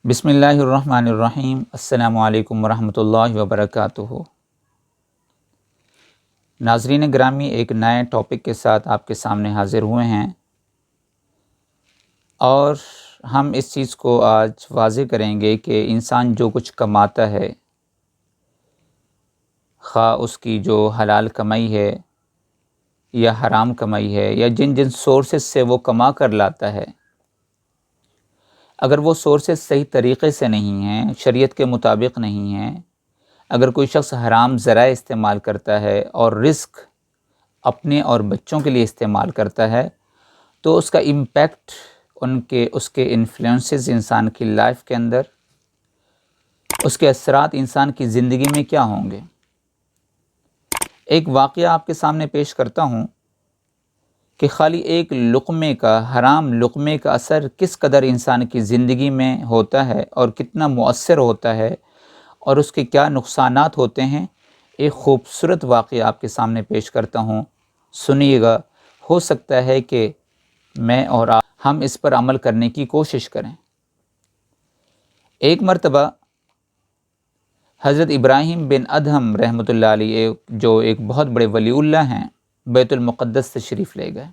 بسم اللہ الرحمن الرحیم۔ السلام علیکم ورحمۃ اللہ وبرکاتہ۔ ناظرین گرامی، ایک نئے ٹاپک کے ساتھ آپ کے سامنے حاضر ہوئے ہیں اور ہم اس چیز کو آج واضح کریں گے کہ انسان جو کچھ کماتا ہے، خواہ اس کی جو حلال کمائی ہے یا حرام کمائی ہے یا جن جن سورسز سے وہ کما کر لاتا ہے، اگر وہ سورسز صحیح طریقے سے نہیں ہیں، شریعت کے مطابق نہیں ہیں، اگر کوئی شخص حرام ذرائع استعمال کرتا ہے اور رزق اپنے اور بچوں کے لیے استعمال کرتا ہے، تو اس کا امپیکٹ اس کے انفلوئنسز انسان کی لائف کے اندر، اس کے اثرات انسان کی زندگی میں کیا ہوں گے۔ ایک واقعہ آپ کے سامنے پیش کرتا ہوں کہ خالی ایک لقمے کا، حرام لقمے کا اثر کس قدر انسان کی زندگی میں ہوتا ہے اور کتنا مؤثر ہوتا ہے اور اس کے کیا نقصانات ہوتے ہیں۔ ایک خوبصورت واقعہ آپ کے سامنے پیش کرتا ہوں، سنیے گا، ہو سکتا ہے کہ میں اور آپ ہم اس پر عمل کرنے کی کوشش کریں۔ ایک مرتبہ حضرت ابراہیم بن ادہم رحمۃ اللہ علیہ، جو ایک بہت بڑے ولی اللہ ہیں، بیت المقدس تشریف لے گئے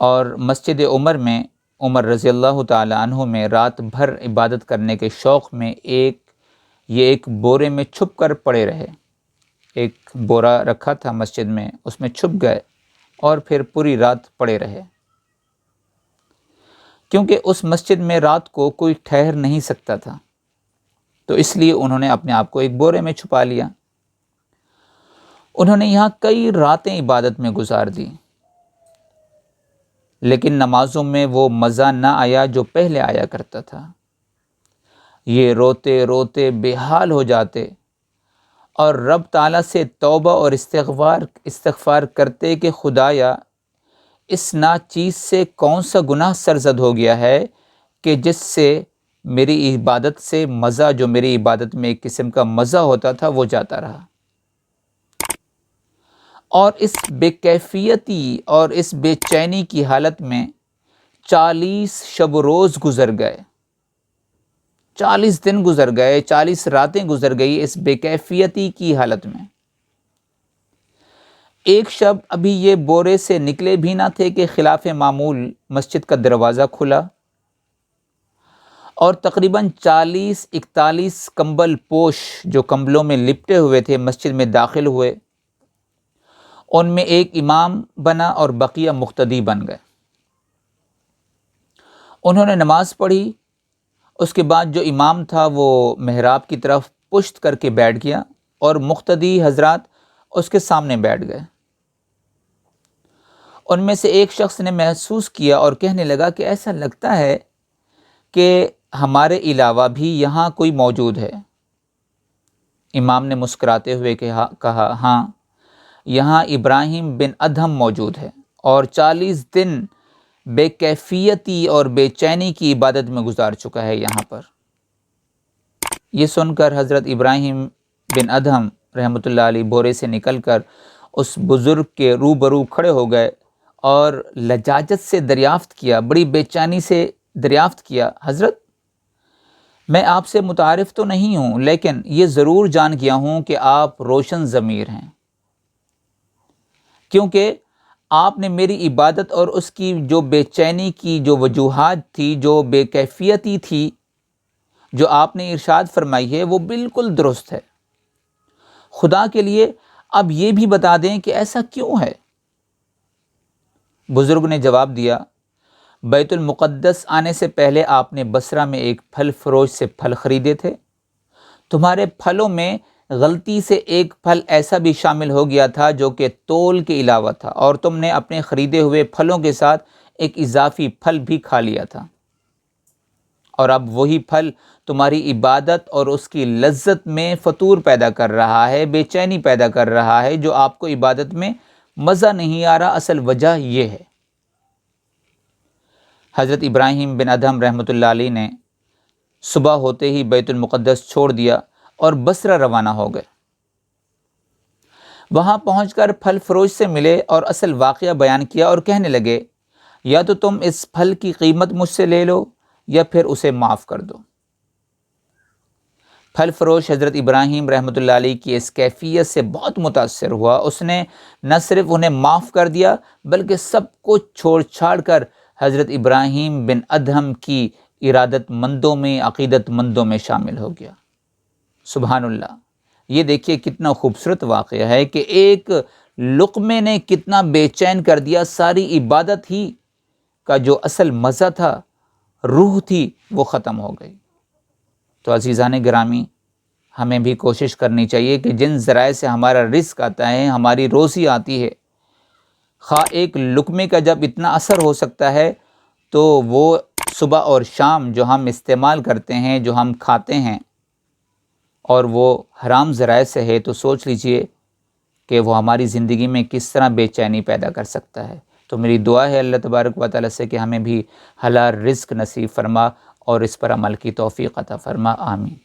اور مسجد عمر میں، عمر رضی اللہ تعالی عنہ میں رات بھر عبادت کرنے کے شوق میں یہ ایک بورے میں چھپ کر پڑے رہے۔ ایک بورا رکھا تھا مسجد میں، اس میں چھپ گئے اور پھر پوری رات پڑے رہے، کیونکہ اس مسجد میں رات کو کوئی ٹھہر نہیں سکتا تھا، تو اس لیے انہوں نے اپنے آپ کو ایک بورے میں چھپا لیا۔ انہوں نے یہاں کئی راتیں عبادت میں گزار دی، لیکن نمازوں میں وہ مزہ نہ آیا جو پہلے آیا کرتا تھا۔ یہ روتے روتے بے حال ہو جاتے اور رب تعالیٰ سے توبہ اور استغفار کرتے کہ خدایا، اس ناچیز سے کون سا گناہ سرزد ہو گیا ہے کہ جس سے میری عبادت سے مزہ، جو میری عبادت میں ایک قسم کا مزہ ہوتا تھا، وہ جاتا رہا۔ اور اس بے کیفیتی اور اس بے چینی کی حالت میں 40 شب و روز گزر گئے، 40 دن گزر گئے، 40 راتیں گزر گئی اس بے کیفیتی کی حالت میں۔ ایک شب ابھی یہ بورے سے نکلے بھی نہ تھے کہ خلاف معمول مسجد کا دروازہ کھلا اور تقریباً 41 کمبل پوش جو کمبلوں میں لپٹے ہوئے تھے مسجد میں داخل ہوئے۔ ان میں ایک امام بنا اور بقیہ مقتدی بن گئے۔ انہوں نے نماز پڑھی، اس کے بعد جو امام تھا وہ محراب کی طرف پشت کر کے بیٹھ گیا اور مقتدی حضرات اس کے سامنے بیٹھ گئے۔ ان میں سے ایک شخص نے محسوس کیا اور کہنے لگا کہ ایسا لگتا ہے کہ ہمارے علاوہ بھی یہاں کوئی موجود ہے۔ امام نے مسکراتے ہوئے کہا، ہاں، یہاں ابراہیم بن ادہم موجود ہے اور 40 دن بے کیفیتی اور بے چینی کی عبادت میں گزار چکا ہے یہاں پر۔ یہ سن کر حضرت ابراہیم بن ادہم رحمۃ اللہ علیہ بورے سے نکل کر اس بزرگ کے روبرو کھڑے ہو گئے اور لجاجت سے دریافت کیا، بڑی بے چینی سے دریافت کیا، حضرت، میں آپ سے متعارف تو نہیں ہوں، لیکن یہ ضرور جان گیا ہوں کہ آپ روشن ضمیر ہیں، کیونکہ آپ نے میری عبادت اور اس کی جو بے چینی کی جو وجوہات تھی، جو بے کیفیتی تھی، جو آپ نے ارشاد فرمائی ہے، وہ بالکل درست ہے۔ خدا کے لیے اب یہ بھی بتا دیں کہ ایسا کیوں ہے؟ بزرگ نے جواب دیا، بیت المقدس آنے سے پہلے آپ نے بصرہ میں ایک پھل فروش سے پھل خریدے تھے۔ تمہارے پھلوں میں غلطی سے ایک پھل ایسا بھی شامل ہو گیا تھا جو کہ تول کے علاوہ تھا، اور تم نے اپنے خریدے ہوئے پھلوں کے ساتھ ایک اضافی پھل بھی کھا لیا تھا، اور اب وہی پھل تمہاری عبادت اور اس کی لذت میں فطور پیدا کر رہا ہے، بے چینی پیدا کر رہا ہے، جو آپ کو عبادت میں مزہ نہیں آ رہا۔ اصل وجہ یہ ہے۔ حضرت ابراہیم بن ادہم رحمۃ اللہ علیہ نے صبح ہوتے ہی بیت المقدس چھوڑ دیا اور بصرہ روانہ ہو گئے۔ وہاں پہنچ کر پھل فروش سے ملے اور اصل واقعہ بیان کیا اور کہنے لگے، یا تو تم اس پھل کی قیمت مجھ سے لے لو یا پھر اسے معاف کر دو۔ پھل فروش حضرت ابراہیم رحمۃ اللہ علیہ کی اس کیفیت سے بہت متاثر ہوا، اس نے نہ صرف انہیں معاف کر دیا بلکہ سب کچھ چھوڑ چھاڑ کر حضرت ابراہیم بن ادہم کی ارادت مندوں میں، عقیدت مندوں میں شامل ہو گیا۔ سبحان اللہ، یہ دیکھیے کتنا خوبصورت واقعہ ہے کہ ایک لقمے نے کتنا بے چین کر دیا، ساری عبادت ہی کا جو اصل مزہ تھا، روح تھی، وہ ختم ہو گئی۔ تو عزیزان گرامی، ہمیں بھی کوشش کرنی چاہیے کہ جن ذرائع سے ہمارا رزق آتا ہے، ہماری روزی آتی ہے، خواہ ایک لقمے کا جب اتنا اثر ہو سکتا ہے تو وہ صبح اور شام جو ہم استعمال کرتے ہیں، جو ہم کھاتے ہیں، اور وہ حرام ذرائع سے ہے، تو سوچ لیجئے کہ وہ ہماری زندگی میں کس طرح بے چینی پیدا کر سکتا ہے۔ تو میری دعا ہے اللہ تبارک و تعالیٰ سے کہ ہمیں بھی حلال رزق نصیب فرما اور اس پر عمل کی توفیق عطا فرما، آمین۔